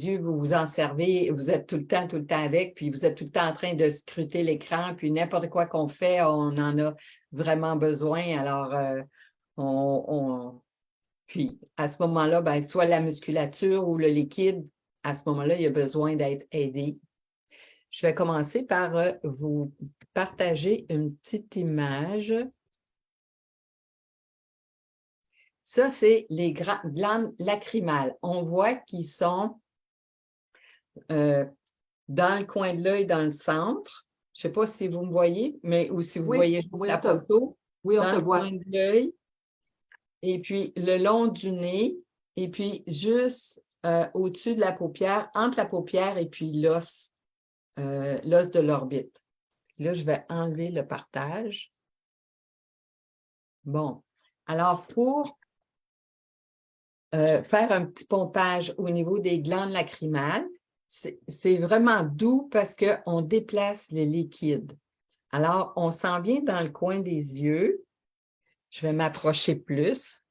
yeux, vous vous en servez, vous êtes tout le temps avec, puis vous êtes tout le temps en train de scruter l'écran, puis n'importe quoi qu'on fait, on en a vraiment besoin. Alors, puis à ce moment-là, ben, soit la musculature ou le liquide, à ce moment-là, il y a besoin d'être aidé. Je vais commencer par vous partager une petite image. Ça, c'est les glandes lacrymales. On voit qu'ils sont dans le coin de l'œil, dans le centre. Je ne sais pas si vous me voyez, mais ou si vous voyez juste la photo. Oui, on dans te le voit. coin de l'œil, et puis le long du nez, et puis juste au-dessus de la paupière, entre la paupière et puis l'os de l'orbite. Là, je vais enlever le partage. Bon. Alors, pour faire un petit pompage au niveau des glandes lacrymales, c'est vraiment doux parce qu'on déplace les liquides. Alors, on s'en vient dans le coin des yeux. Je vais m'approcher plus.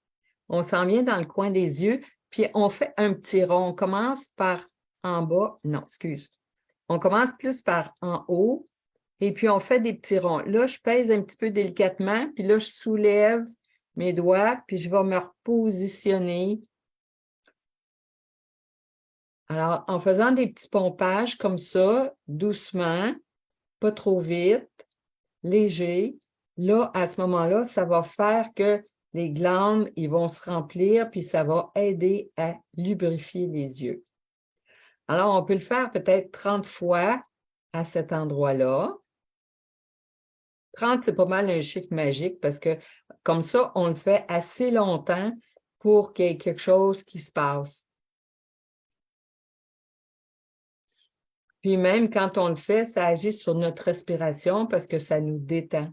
On s'en vient dans le coin des yeux, puis on fait un petit rond. On commence par en bas. Non, excuse. On commence plus par en haut, et puis on fait des petits ronds. Là, je pèse un petit peu délicatement, puis là, je soulève mes doigts, puis je vais me repositionner. Alors, en faisant des petits pompages comme ça, doucement, pas trop vite, léger, là, à ce moment-là, ça va faire que les glandes, ils vont se remplir, puis ça va aider à lubrifier les yeux. Alors, on peut le faire peut-être 30 fois à cet endroit-là. 30, c'est pas mal un chiffre magique parce que comme ça, on le fait assez longtemps pour qu'il y ait quelque chose qui se passe. Puis même quand on le fait, ça agit sur notre respiration parce que ça nous détend.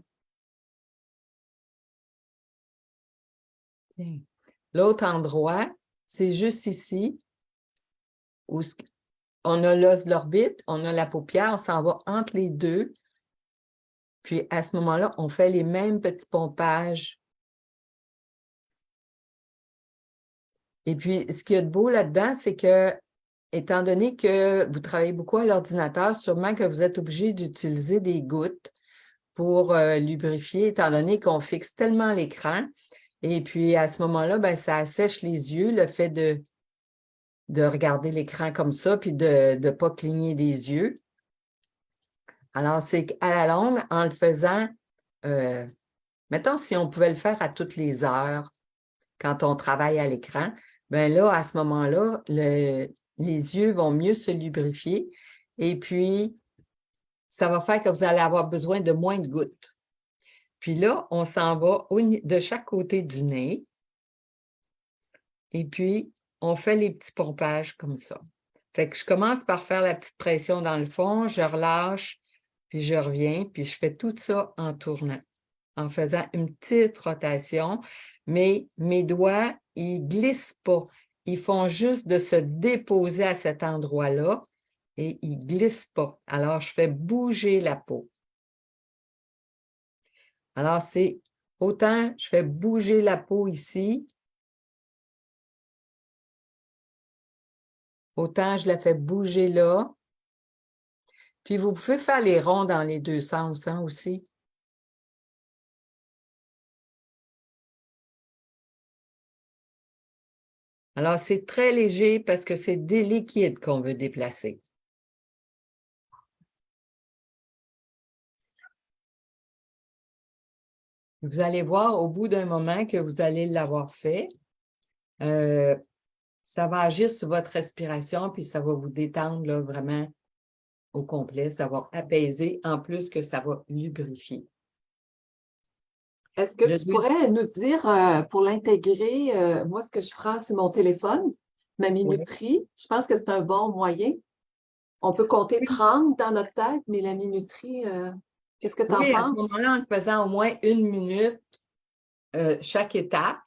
L'autre endroit, c'est juste ici où on a l'os de l'orbite, on a la paupière, on s'en va entre les deux. Puis à ce moment-là, on fait les mêmes petits pompages. Et puis, ce qu'il y a de beau là-dedans, c'est que, étant donné que vous travaillez beaucoup à l'ordinateur, sûrement que vous êtes obligé d'utiliser des gouttes pour lubrifier, étant donné qu'on fixe tellement l'écran. Et puis, à ce moment-là, ben, ça assèche les yeux, le fait de regarder l'écran comme ça, puis de ne pas cligner des yeux. Alors, c'est qu'à la longue, en le faisant, mettons si on pouvait le faire à toutes les heures, quand on travaille à l'écran, bien là, à ce moment-là, les yeux vont mieux se lubrifier et puis ça va faire que vous allez avoir besoin de moins de gouttes. Puis là, on s'en va de chaque côté du nez et puis on fait les petits pompages comme ça. Fait que je commence par faire la petite pression dans le fond, je relâche, puis je reviens, puis je fais tout ça en tournant, en faisant une petite rotation, mais mes doigts, ils ne glissent pas. Ils font juste de se déposer à cet endroit-là et ils ne glissent pas. Alors, je fais bouger la peau. Alors, c'est autant je fais bouger la peau ici, autant je la fais bouger là. Puis, vous pouvez faire les ronds dans les deux sens hein, aussi. Alors, c'est très léger parce que c'est des liquides qu'on veut déplacer. Vous allez voir au bout d'un moment que vous allez l'avoir fait, ça va agir sur votre respiration, puis ça va vous détendre là, vraiment au complet. Ça va apaiser, en plus que ça va lubrifier. Est-ce que tu pourrais nous dire, pour l'intégrer, moi, ce que je prends, c'est mon téléphone, ma minuterie. Oui. Je pense que c'est un bon moyen. On peut compter 30 dans notre tête, mais la minuterie, qu'est-ce que tu en penses? Oui, à ce moment-là, en faisant au moins 1 minute chaque étape,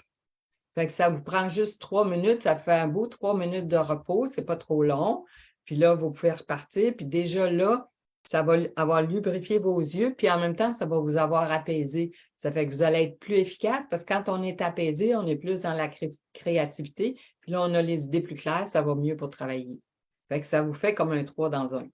fait que ça vous prend juste 3 minutes, ça fait un beau 3 minutes de repos, c'est pas trop long. Puis là, vous pouvez repartir, puis déjà là, ça va avoir lubrifié vos yeux, puis en même temps, ça va vous avoir apaisé. Ça fait que vous allez être plus efficace parce que quand on est apaisé, on est plus dans la créativité. Puis là, on a les idées plus claires, ça va mieux pour travailler. Fait que ça vous fait comme un 3 dans un.